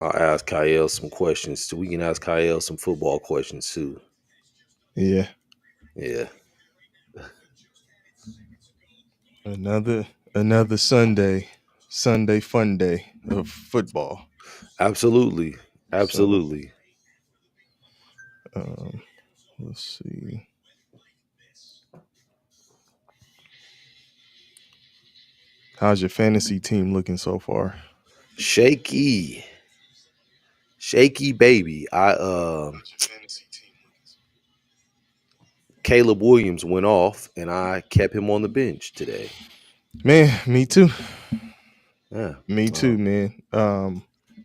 I'll ask Kyle some questions too. We can ask Kyle some football questions too. Yeah, Yeah, another Sunday fun day of football. absolutely, So, absolutely. um, let's see. How's your fantasy team looking so far? Shaky, shaky baby. Caleb Williams went off, and I kept him on the bench today. Man, me too. Yeah. Me Uh, too, man.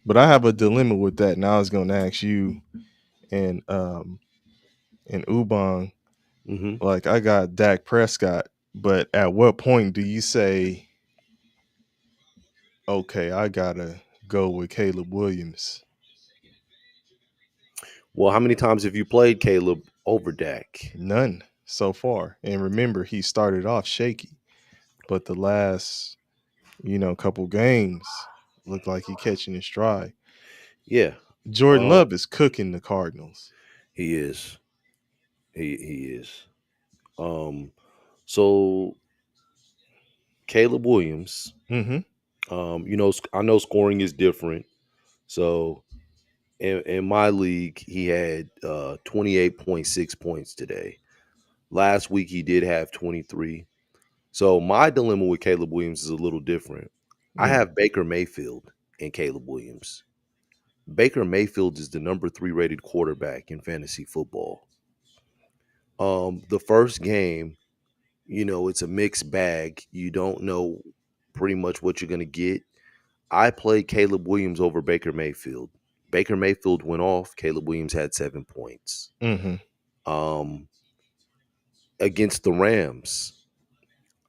But I have a dilemma with that. Now I was going to ask you and Ubong. hmm Like I got Dak Prescott, but at what point do you say, okay, I gotta go with Caleb Williams? Well, how many times have you played Caleb over Dak? None so far. And remember, he started off shaky, but the last, couple games looked like he catching his stride. Yeah, Jordan uh, Love is cooking the Cardinals. he is. He is. Um, so Caleb Williams. Mm-hmm. I know scoring is different. So in my league, he had 28.6 points today. Last week he did have 23. So my dilemma with Caleb Williams is a little different. I Mm. have Baker Mayfield and Caleb Williams. Baker Mayfield is the number 3 rated quarterback in fantasy football. The first game, it's a mixed bag. You don't know pretty much what you're going to get. I played Caleb Williams over Baker Mayfield. Baker Mayfield went off. Caleb Williams had 7 points. Mm-hmm. Um, Against the Rams,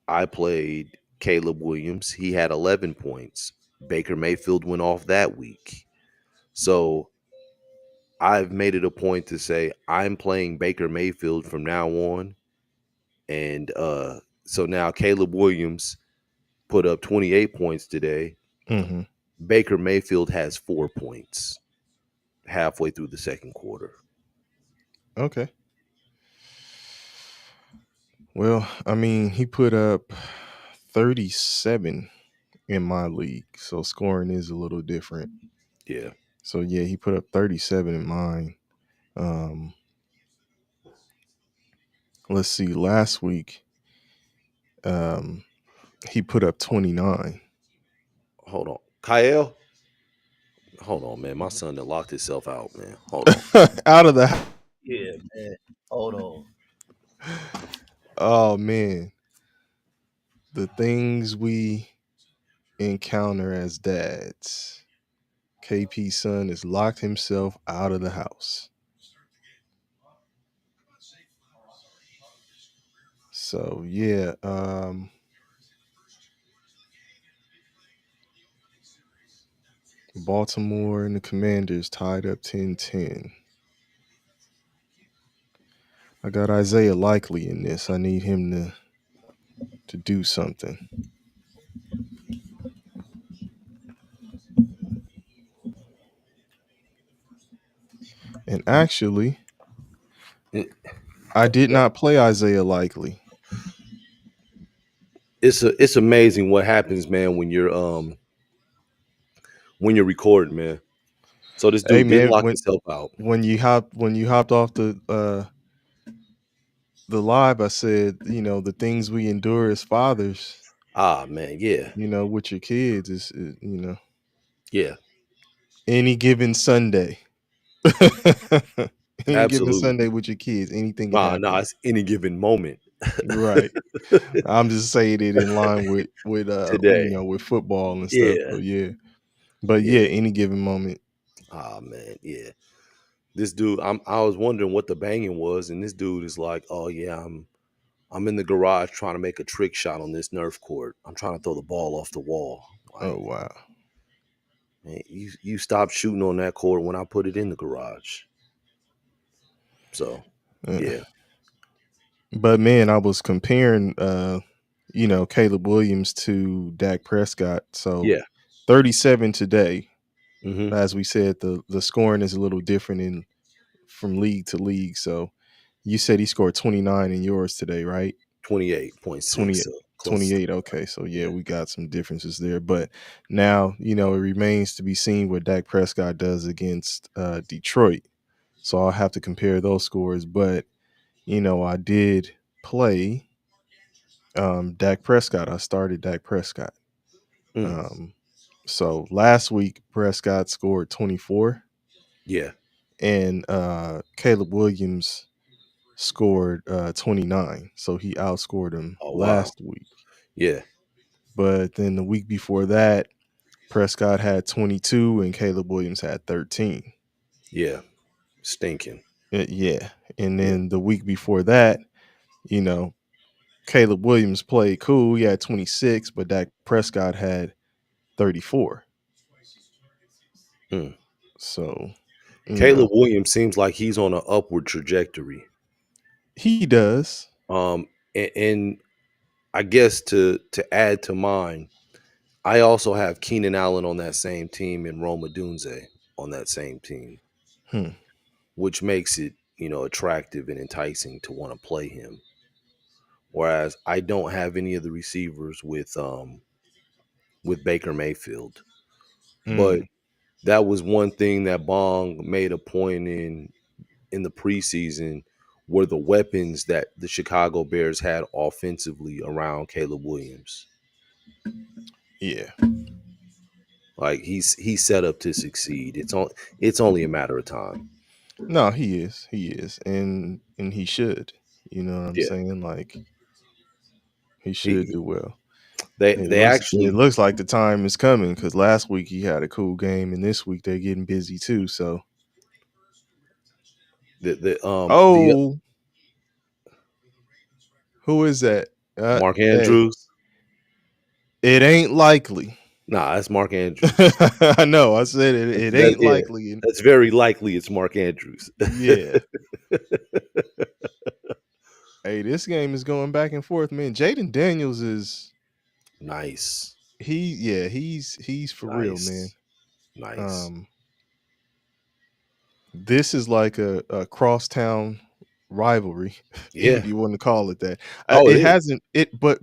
I played Caleb Williams. He had 11 points. Baker Mayfield went off that week. So I've made it a point to say I'm playing Baker Mayfield from now on. And so now Caleb Williams put up 28 points today. Mm-hmm. Baker Mayfield has 4 points halfway through the second quarter. Okay. Well, I mean, he put up 37 in my league, so scoring is a little different. Yeah. So yeah, he put up 37 in mine. Um, let's see, last week, um, he put up 29. Hold on. Kyle? Hold on, man. My son that locked himself out, man. Hold on. Out of the Yeah, man. Hold on. oh man, the things we encounter as dads. KP's son has locked himself out of the house. So yeah, Baltimore and the Commanders tied up 10-10. I got Isaiah Likely in this. I need him to do something. And actually, It- I did not play Isaiah Likely. it's amazing what happens, man, when you're recording, man. So this Hey dude didn't man, lock when himself out. you hopped off the live, I said, the things we endure as fathers, Ah, man, yeah. with your kids is Yeah. any given Sunday. Any given Absolutely. Sunday with your kids, anything can Nah, happen. it's any given moment. Right. I'm just saying it in line with Today. with football and stuff. Yeah. So yeah. But Yeah. yeah, any given moment. Ah, man, yeah. This dude, I was wondering what the banging was, and this dude is like, "Oh yeah, I'm in the garage trying to make a trick shot on this Nerf court. I'm trying to throw the ball off the wall." Oh Like, wow. man, you stopped shooting on that court when I put it in the garage. So, Uh, yeah, but man, I was comparing Caleb Williams to Dak Prescott. So yeah, 37 today. Hmm. As we said, the scoring is a little different in from league to league. So you said he scored 29 in yours today, right? 28.6. 20 So close. 28. Okay, so yeah, Yeah. we got some differences there. But now, it remains to be seen what Dak Prescott does against Detroit. So I'll have to compare those scores. But, I did play Dak Prescott. I started Dak Prescott. Mm. Um, so last week, Prescott scored 24, Yeah. and Caleb Williams scored 29. So he outscored him Oh wow. last week. Yeah. But then the week before that, Prescott had 22 and Caleb Williams had 13. Yeah. Stinking. Yeah. And Yeah. then the week before that, you know, Caleb Williams played cool. He had 26, but Dak Prescott had 34. Mm. So, you Caleb know, Williams seems like he's on an upward trajectory. he does. And I guess to add to mine, I also have Keenan Allen on that same team and Roma Dunze on that same team, Hmm. which makes it, attractive and enticing to want to play him. Whereas I don't have any of the receivers with Baker Mayfield. But Mm. that was one thing that Bong made a point in the preseason were the weapons that the Chicago Bears had offensively around Caleb Williams. Yeah. Like he's set up to succeed. It's only a matter of time. No, he is. He is. And he should. You know what I'm Yeah. saying? Like he should He do well. It they looks it actually looks like the time is coming because last week he had a cool game, and this week they're getting busy too. So, the oh, who is that? Mark Hey, Andrews. it ain't likely. Nah, that's Mark Andrews. I know. I said it. It That ain't yeah, likely. And that's very likely it's Mark Andrews. yeah. Hey, this game is going back and forth, man. Jaden Daniels is Nice. he's for real, man. Nice. Nice. Um, this is like a crosstown rivalry, if Yeah. you want to call it that. Oh, it It is. hasn't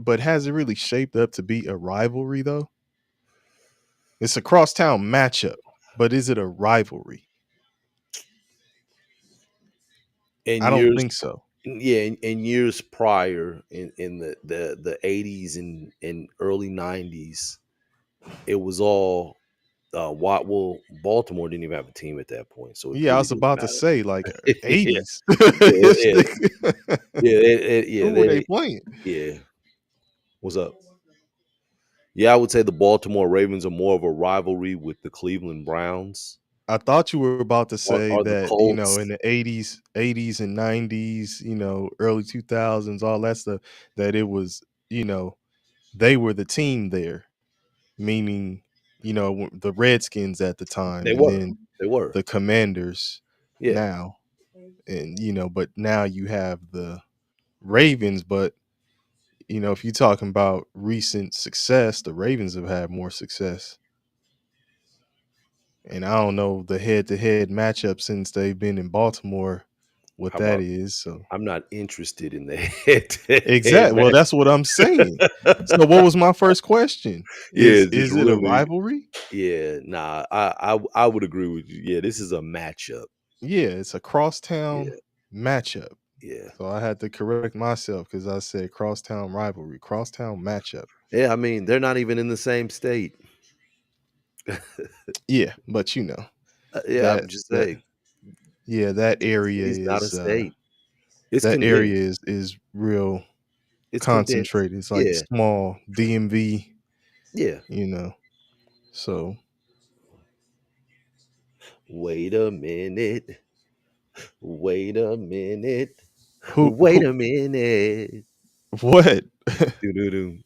but has it really shaped up to be a rivalry though? It's a crosstown matchup, but is it a rivalry? In I don't years think so. yeah, in years prior in the 80s and early 90s, it was all well, Baltimore didn't even have a team at that point, so it Yeah, I really was didn't about to say like matter. Yeah. 80s. Yeah, yeah. Yeah, yeah, Who were they playing? yeah. What's up? Yeah, I would say the Baltimore Ravens are more of a rivalry with the Cleveland Browns I thought you were about to say or the that, in Colts. the 80s and 90s, early 2000s, all that stuff, that it was, they were the team there, meaning, the Redskins at the time, They and were. then They were. the Commanders Yeah. now. And, but now you have the Ravens, but, if you're talking about recent success, the Ravens have had more success. And I don't know the head-to-head matchup since they've been in Baltimore, what How that about is. So I'm not interested in the head-to-head exactly. Well, match. that's what I'm saying. So what was my first question? Yeah, Is just it a really rivalry? yeah, nah, I would agree with you. Yeah, this is a matchup. Yeah, it's a crosstown Yeah, matchup. yeah. So I had to correct myself because I said crosstown rivalry, crosstown matchup. Yeah, I mean, they're not even in the same state. Yeah, but Yeah, that I'm just that saying, yeah, that area city's not a is state. It's that area condensed. is real It's condensed. concentrated. It's like Yeah, small DMV, yeah. you know. So Wait a minute. Wait a minute. who Wait who a minute. what? Doo-doo-doo.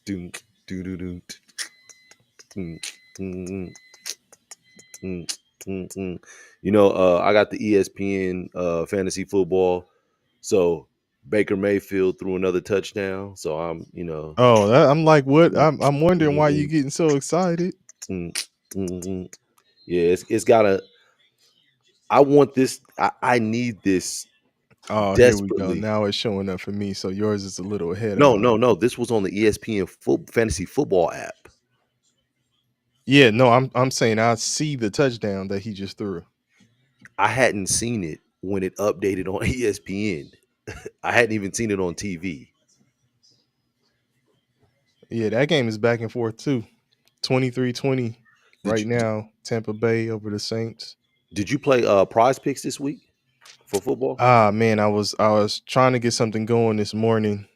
Doo, doo-doo-doo. Mm, mm, mm, mm. I got the ESPN fantasy football. So Baker Mayfield threw another touchdown. So I'm, Oh, I'm like, what? mm, I'm wondering why you mm, getting so excited. mm. Mhm. Yeah, it's gotta. I want this. I need this Oh, here we go. desperately. Now it's showing up for me. So yours is a little ahead of No, mine. no, no. This was on the ESPN fantasy football app. Yeah, no, I'm saying I see the touchdown that he just threw. I hadn't seen it when it updated on ESPN. I hadn't even seen it on TV. Yeah, that game is back and forth too. 23-20 Did right you now. Tampa Bay over the Saints. did you play Prize Picks this week for football? Ah man, I was trying to get something going this morning.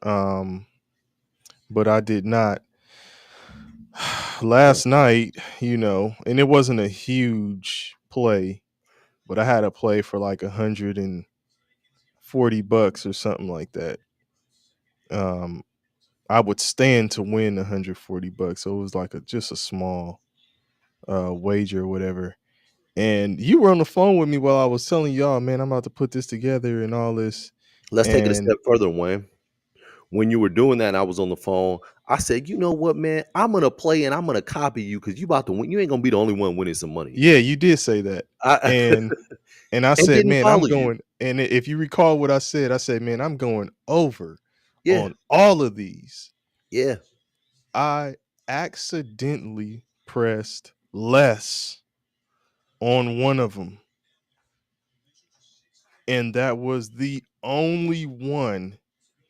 Um, but I did not. Yeah. Last night, and it wasn't a huge play, but I had a play for like $140 or something like that. Um, I would stand to win $140, so it was like just a small wager or whatever. And you were on the phone with me while I was telling y'all, man, I'm about to put this together and all this. Let's take it a And step further, Wayne. When you were doing that and I was on the phone, I said, "You know what, man? I'm gonna play and I'm gonna copy you because you about to win. You ain't gonna be the only one winning some money." yeah, you did say that. I And I and said, didn't man, I'm follow you. going. And if you recall what I said, man, I'm going over Yeah, on all of these. yeah. I accidentally pressed less on one of them, and that was the only one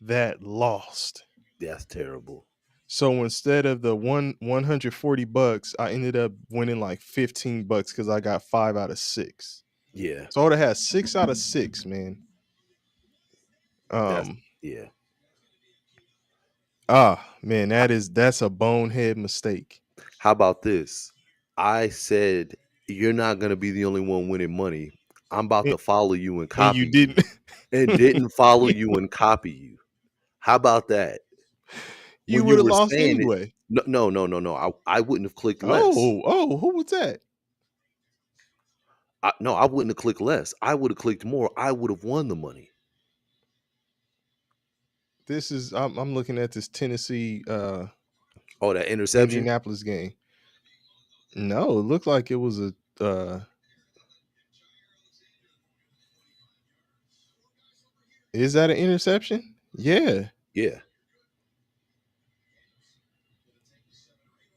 that lost. That's terrible. So instead of the $140, I ended up winning like $15 because I got 5 out of 6. Yeah, So I would have had 6 out of 6, man. that's Um, yeah. man, that's a bonehead mistake. How about this? I said you're not gonna be the only one winning money. I'm about And, to follow you and and you copy you, didn't. and didn't follow you and copy you. How about that? You When would you have were lost saying it, anyway. no, no, no, no, no. I wouldn't have clicked less. Oh, who was that? No, I wouldn't have clicked less. I would have clicked more. I would have won the money. This is I'm looking at this Tennessee Oh, that interception? Indianapolis game. No, it looked like it was a is that an interception? Yeah. Yeah.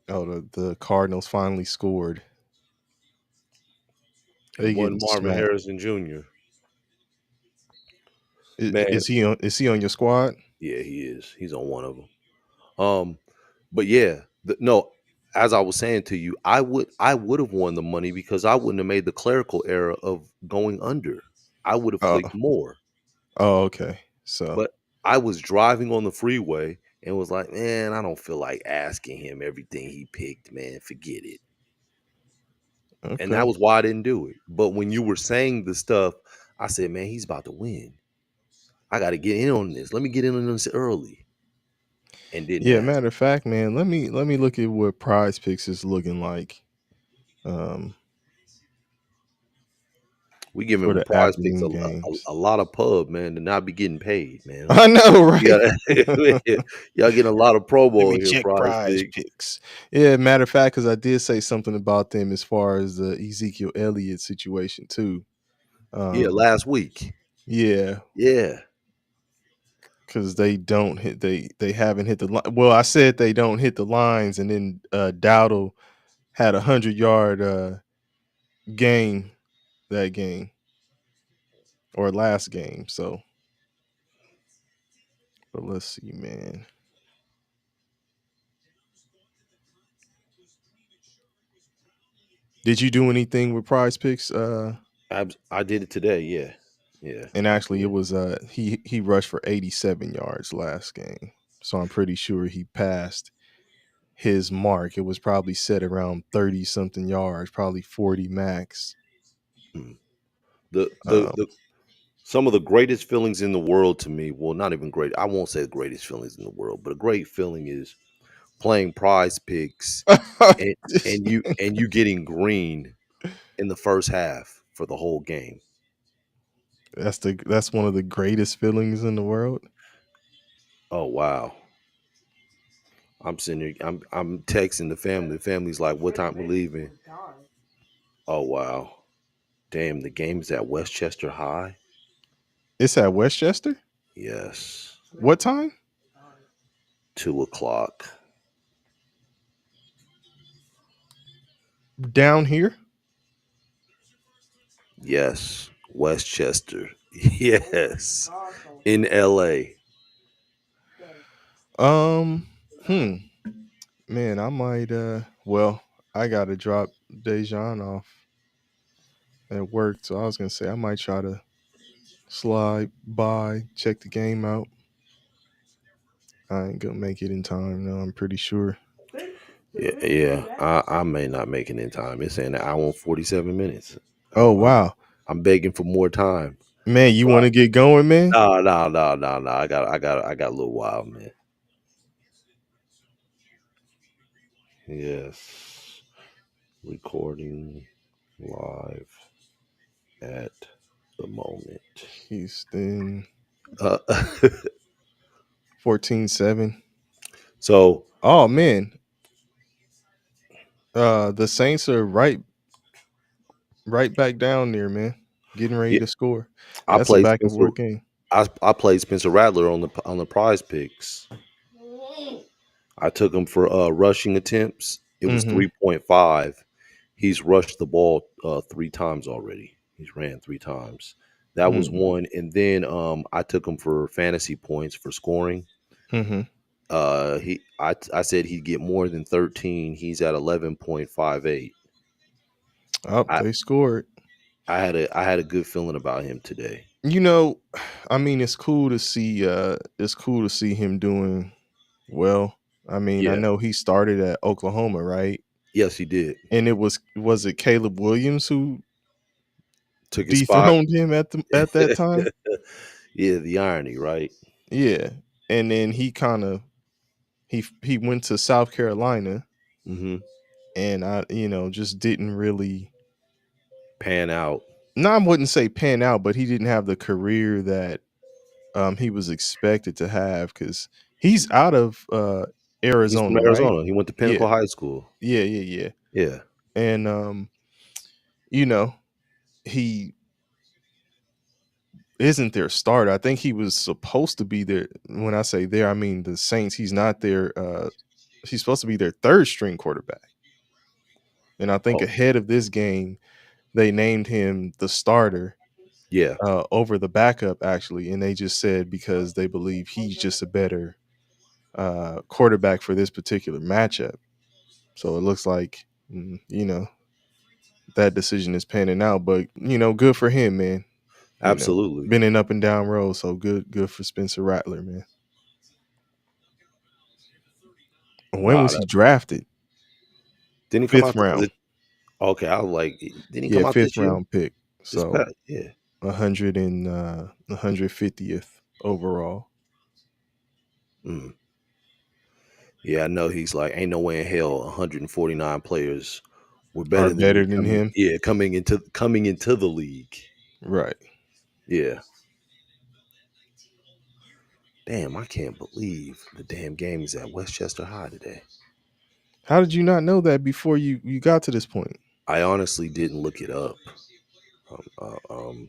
Oh, the Cardinals finally scored. They And getting one Marvin smacked. Harrison Jr. Is, Man, is he on? Is he on your squad? yeah, he is. He's on one of them. But yeah, no. As I was saying to you, I would have won the money because I wouldn't have made the clerical error of going under. I would have Oh, clicked more. okay. So But I was driving on the freeway and was like, man, I don't feel like asking him everything he picked, man. Forget it. And that okay. was why I didn't do it. But when you were saying the stuff, I said, man, he's about to win. I got to get in on this. Let me get in on this early. And didn't Yeah. ask. Matter of fact, man, let me look at what Prize Picks is looking like. Um, We giving for the Prize Picks a, afternoon a, games. a lot of pub, man, to not be getting paid, man. I know, You right? got y'all getting a lot of Let promo me here, check Prize Prize Picks. Picks. Yeah, matter of fact, because I did say something about them as far as the Ezekiel Elliott situation too. Yeah, Um, last week. yeah, Yeah. because they don't hit they haven't hit the line. Well, I said they don't hit the lines, and then Dowdle had 100-yard game that game or last game. So, but let's see, man. Did you do anything with Prize Picks? I did it today. Yeah. Yeah, And I actually, it did. was he rushed for 87 yards last game, so I'm pretty sure he passed his mark. It was probably set around 30 something yards, probably 40 max. Mm. The Um, some of the greatest feelings in the world to me, well, not even great. I won't say the greatest feelings in the world, but a great feeling is playing Prize Picks and and you getting green in the first half for the whole game. that's one of the greatest feelings in the world. Oh wow. I'm sitting here. I'm texting the family. The family's like, "What time we leaving?" Oh wow, damn! The game's at Westchester High. It's at Westchester. Yes, What time? 2 o'clock. Down here. Yes, Westchester. Yes, in L.A. Um. Hmm. Man, I might. Well, I gotta drop Dejan off at work, so I was gonna say I might try to slide by, check the game out. I ain't gonna make it in time, no, I'm pretty sure. Yeah, yeah. I may not make it in time. It's saying an hour and 47 minutes. Oh I'm wow. I'm begging for more time. Man, you But wanna get going, man? no, no, no, no, no. I got a little while, man. Yes, recording live at the moment. Houston Uh, 14-7. so Oh man. The Saints are right back down there, man. Getting ready yeah, to score. I Yeah, that's a played back and Spencer. forth game. I played Spencer Rattler on the prize picks. I took him for rushing attempts. It was Mm-hmm. 3.5. He's rushed the ball 3 times already. He's ran 3 times. That was one, and then I took him for fantasy points for scoring. Mm-hmm. I said he'd get more than 13. He's at 11.58. Oh, I they scored. I had a good feeling about him today. You know, I mean, it's cool to see him doing well. I mean, I Yeah. know he started at Oklahoma, right? Yes, he did. And was it Caleb Williams who Took his spot. dethroned him at that time? Yeah, the irony, right? Yeah. And then he kind of he went to South Carolina Hmm. and just didn't really, Pan out. no, I wouldn't say pan out, but he didn't have the career that he was expected to have cuz he's out of He's from Arizona, right? Arizona. He went to Yeah. Pinnacle High School. Yeah, yeah, yeah. Yeah. And you know, he isn't their starter. I think he was supposed to be there. When I say there, I mean the Saints. He's not their he's supposed to be their third string quarterback. And I think Oh, ahead of this game, they named him the starter yeah. over the backup actually, and they just said because they believe he's just a better quarterback for this particular matchup. So it looks like that decision is panning out, but good for him, man. You know, Absolutely. been an up and down road, so good for Spencer Rattler, man. When Wow. was he drafted? Didn't he come Fifth out? round. Okay, I was like, didn't he Yeah, come out fifth this year? round pick. This So past, yeah. 150th overall. Mm. Yeah, I know he's like, ain't no way in hell 149 players were Are better than better me than coming. him. Yeah, coming into the league. Right. Yeah. Damn, I can't believe the damn game is at Westchester High today. How did you not know that before you got to this point? I honestly didn't look it up. Um, uh, um,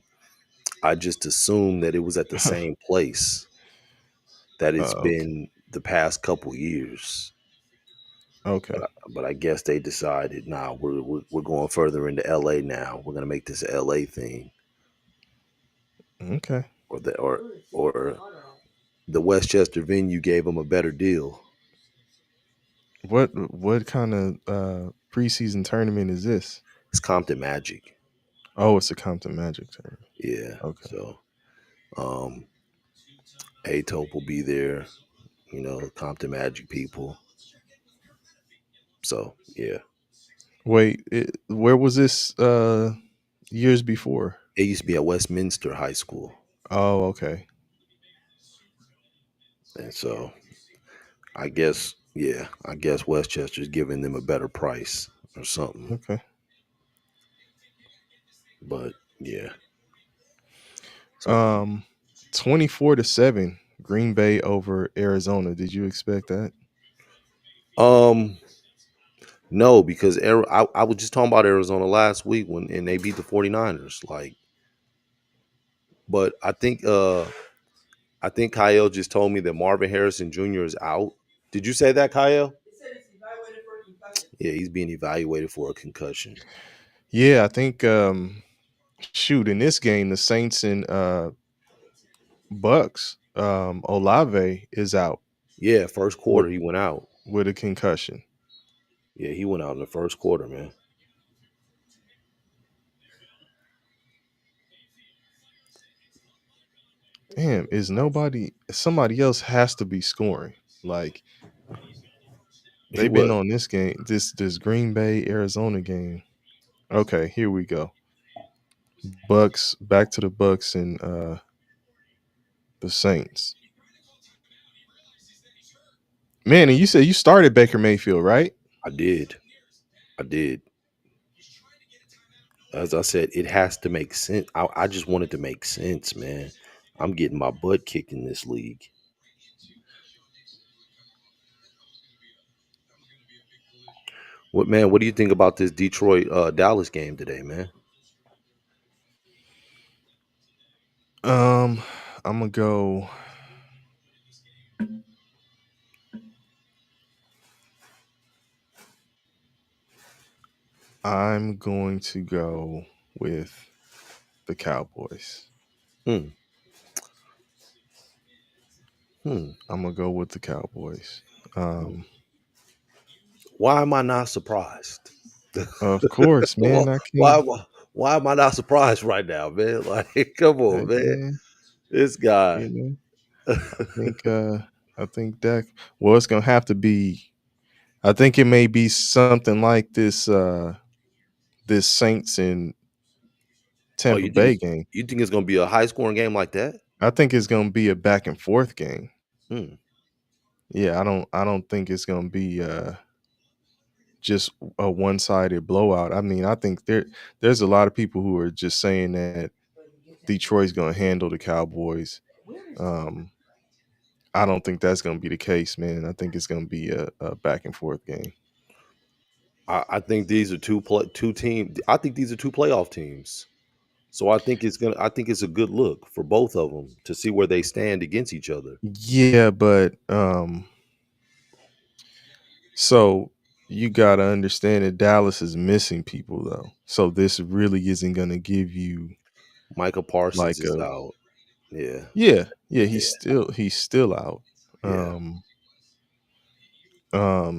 I just assumed that it was at the same place that it's Okay. been the past couple years. Okay. But I guess they decided, nah, we're going further into LA now. We're gonna make this a LA thing, Okay. or the Westchester venue gave them a better deal. What kind of preseason tournament is this? It's Compton Magic, Oh, it's a Compton Magic tournament. yeah. Okay. So, um, Atope will be there, Compton Magic people. So, yeah, Wait, where was this years before? it used to be at Westminster High School, Oh, okay. and so I guess Westchester's giving them a better price or something. Okay. But yeah, so Um 24-7 Green Bay over Arizona. Did you expect that? Um, no, because I was just talking about Arizona last week when and they beat the 49ers. Like, but I think Kyle just told me that Marvin Harrison Jr. is out. Did you say that, Kyle? Yeah, he's being evaluated for a concussion. Yeah, I think shoot, in this game, the Saints and Bucks, Olave is out Yeah, first with quarter he went out. a concussion. Yeah, he went out in the first quarter, man. Damn, is nobody somebody else has to be scoring. Like they've been What? on this game, this Green Bay Arizona game. Okay, here we go. Bucks back to the Bucks and the Saints. Man, and you said you started Baker Mayfield, right? I did. I did. As I said, it has to make sense. I just wanted to make sense, man. I'm getting my butt kicked in this league. What man? What do you think about this Detroit Dallas game today, man? Um, I'm gonna go. I'm going to go with the Cowboys. Hmm. Hmm. I'm gonna go with the Cowboys. Um, Why am I not surprised? of course, why, man. I why can't. am I? Why am I not surprised right now, man? Like, come on, Hey, man. man. This guy. You know, I think. I think that. Well, it's gonna have to be. I think it may be something like this. This Saints and Oh, Tampa Bay game. you think it's gonna be a high scoring game like that? I think it's gonna be a back and forth game. Hmm. Yeah, I don't think it's gonna be just a one sided blowout. I mean, I think there's a lot of people who are just saying that Detroit's gonna handle the Cowboys. Um, I don't think that's gonna be the case, man. I think it's gonna be a back and forth game. I think these are two team. I think these are two playoff teams. So I think it's a good look for both of them to see where they stand against each other. Yeah, but so you gotta understand that Dallas is missing people though. So this really isn't gonna give you Micah Parsons like is a out. Yeah. yeah, Yeah. he's still out. Yeah.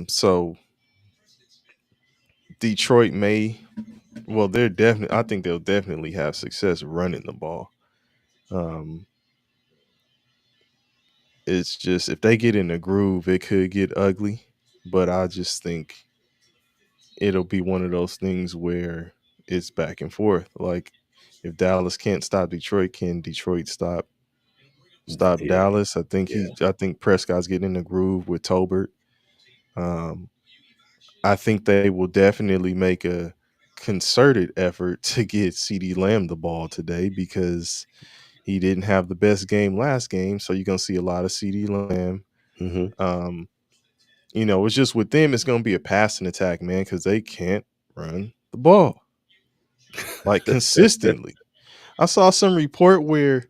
So Detroit may well they're definitely I think they'll definitely have success running the ball. Um it's just if they get in a groove, it could get ugly. But I just think it'll be one of those things where it's back and forth. Like if Dallas can't stop Detroit, can Detroit stop Yeah. Dallas? Yeah. I think Prescott's getting in the groove with Tolbert. Um, I think they will definitely make a concerted effort to get CD Lamb the ball today because he didn't have the best game last game. So you're gonna see a lot of CD Lamb. Hmm. Um, it's just with them, it's gonna be a passing attack, man, because they can't run the ball like consistently. I saw some report where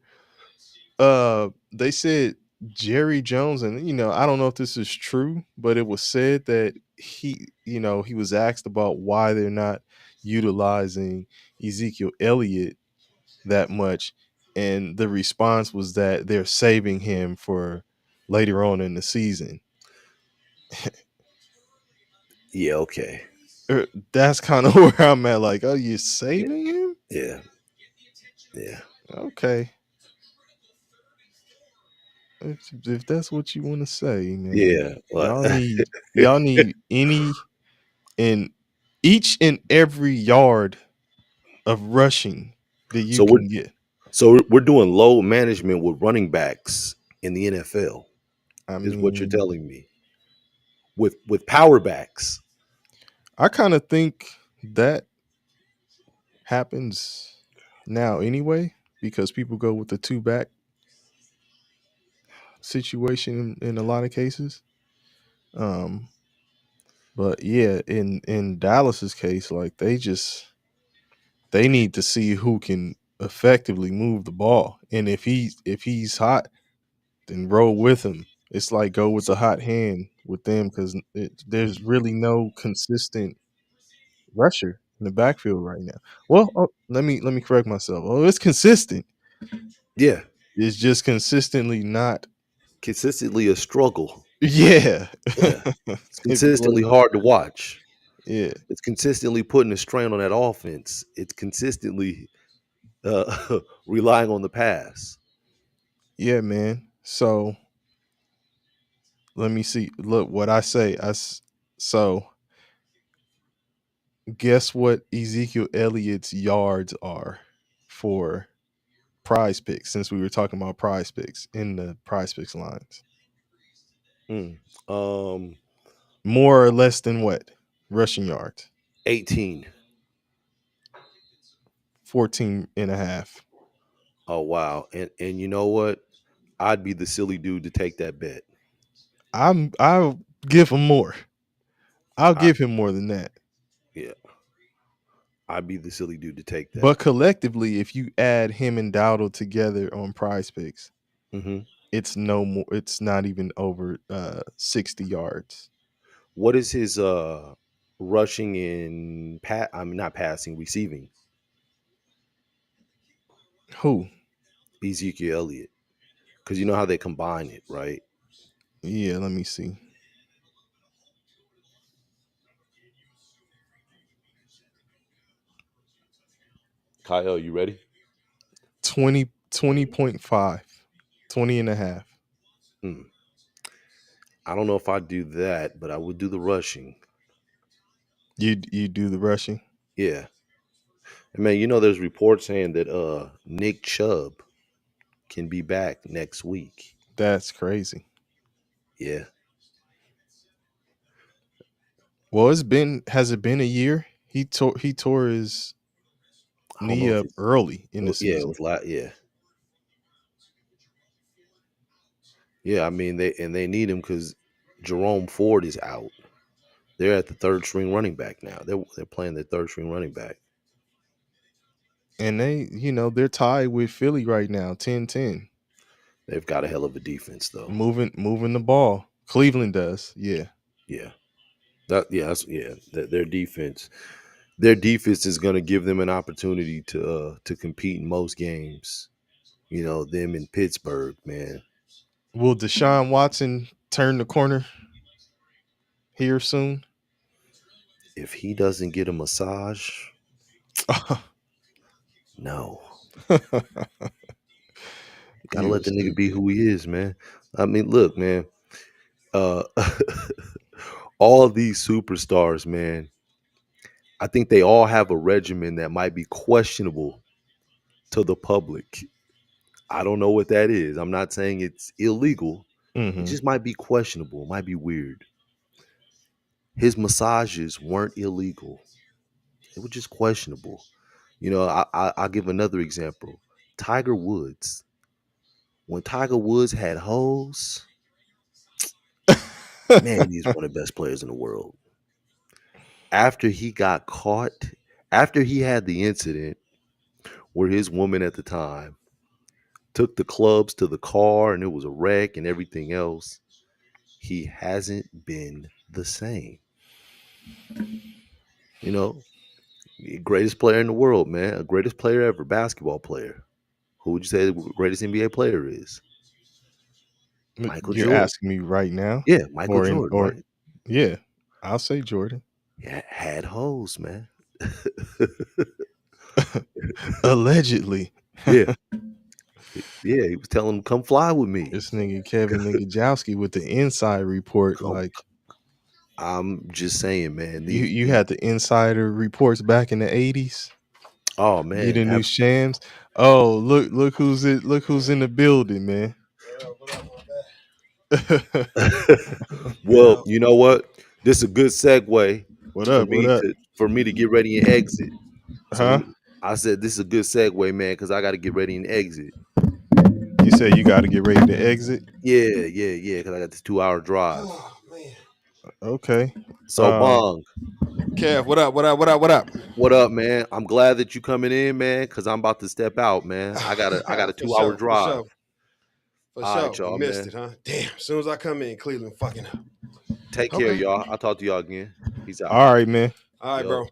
they said Jerry Jones, and I don't know if this is true, but it was said that he was asked about why they're not utilizing Ezekiel Elliott that much, and the response was that they're saving him for later on in the season. Yeah. Okay. That's kind of where I'm at. Like, oh, you Yeah. saving him? Yeah. Yeah. Okay, if that's what you want to say, man. Yeah. Well, Y'all need any in each and every yard of rushing that you so we're can get. we're doing load management with running backs in the NFL. I Is what you're mean, telling me with power backs. I kind of think that happens now anyway because people go with the two back situation in a lot of cases. Um, But yeah, in Dallas's case, like they need to see who can effectively move the ball. And if he's hot, then roll with him. It's like go with the hot hand with them because there's really no consistent rusher in the backfield right now. Well, let me correct myself. Oh, it's consistent. Yeah, It's just consistently not. consistently a struggle. Yeah, Yeah, it's it consistently plays. hard to watch. Yeah, It's consistently putting a strain on that offense. It's consistently relying on the pass. yeah, man. So let me see. Look what I say. So guess what Ezekiel Elliott's yards are for prize picks since we were talking about prize picks in the prize picks lines. Mm. Um, More or less than what? Rushing yards. 18. 14 and a half. Oh wow. And you know what? I'd be the silly dude to take that bet. I'll give him more. I'll I give him more than that. Yeah, I'd be the silly dude to take that. But collectively, if you add him and Dowdle together on prize picks, Hmm. it's no more, it's not even over 60 yards. What is his rushing in I mean not passing, receiving? Who? Ezekiel Elliott. Because you know how they combine it, right? Yeah, let me see. 'Kyle, you ready? 20.5. 20 and a half. Hmm. I don't know if I'd do that, but I would do the rushing. You do the rushing? Yeah. And man, you know there's reports saying that Nick Chubb can be back next week. That's crazy. Yeah. Well, has it been a year? He tore his I don't know knee if up it's early in the yeah, it season. was yeah. Yeah, I mean they need him because Jerome Ford is out. They're at the third string running back now. They're playing their third string running back. And they're tied with Philly right now, 10-10. They've got a hell of a defense though. Moving the ball. Cleveland does. Yeah. Yeah. Their defense. Their defense is going to give them an opportunity to compete in most games. You know, them in Pittsburgh, man. Will Deshaun Watson turn the corner here soon? If he doesn't get a massage, no. Gotta You are let the nigga be stupid. who he is, man. I mean, look, man. Uh all of these superstars, man, I think they all have a regimen that might be questionable to the public. I don't know what that is. I'm not saying it's illegal. It Hmm. just might be questionable. It might be weird. His massages weren't illegal. They were just questionable. You know, I'll give another example. Tiger Woods. When Tiger Woods had hoes, man, he's one of the best players in the world. After he got caught, after he had the incident where his woman at the time took the clubs to the car and it was a wreck and everything else, he hasn't been the same. You know, greatest player in the world, man, greatest player ever, basketball player. Who would you say the greatest NBA player is? Michael You're Jordan. asking me right now, Yeah, Michael or Jordan, right? yeah, I'll say Jordan. Yeah, had hoes, man. Allegedly. Yeah, yeah. He was telling him, "Come fly with me." This nigga Kevin Nigajowski with the inside report. Come, Like I'm just saying, man. you These. had the insider reports back in the 80s. Oh Be man, the new shams. Oh, look who's in the building, man. well, you know what? This is a good segue What up? What up? for me to get ready and exit. So Huh? I said this is a good segue, man, because I got to get ready and exit. You said you got to get ready to exit. Yeah, yeah, yeah. Because I got this 2 hour drive. Okay. So Bong, Kev, what up? What up? What up? What up? what up, man? I'm glad that you coming in, man, because I'm about to step out, man. I got a For 2 hour sure, for drive. sure, for All right, sure. We y'all, missed man. it, huh? Damn. As soon as I come in, Cleveland fucking up. Take care, Okay. y'all. I'll talk to y'all again. Peace out. All right, man. All right, Yo. bro.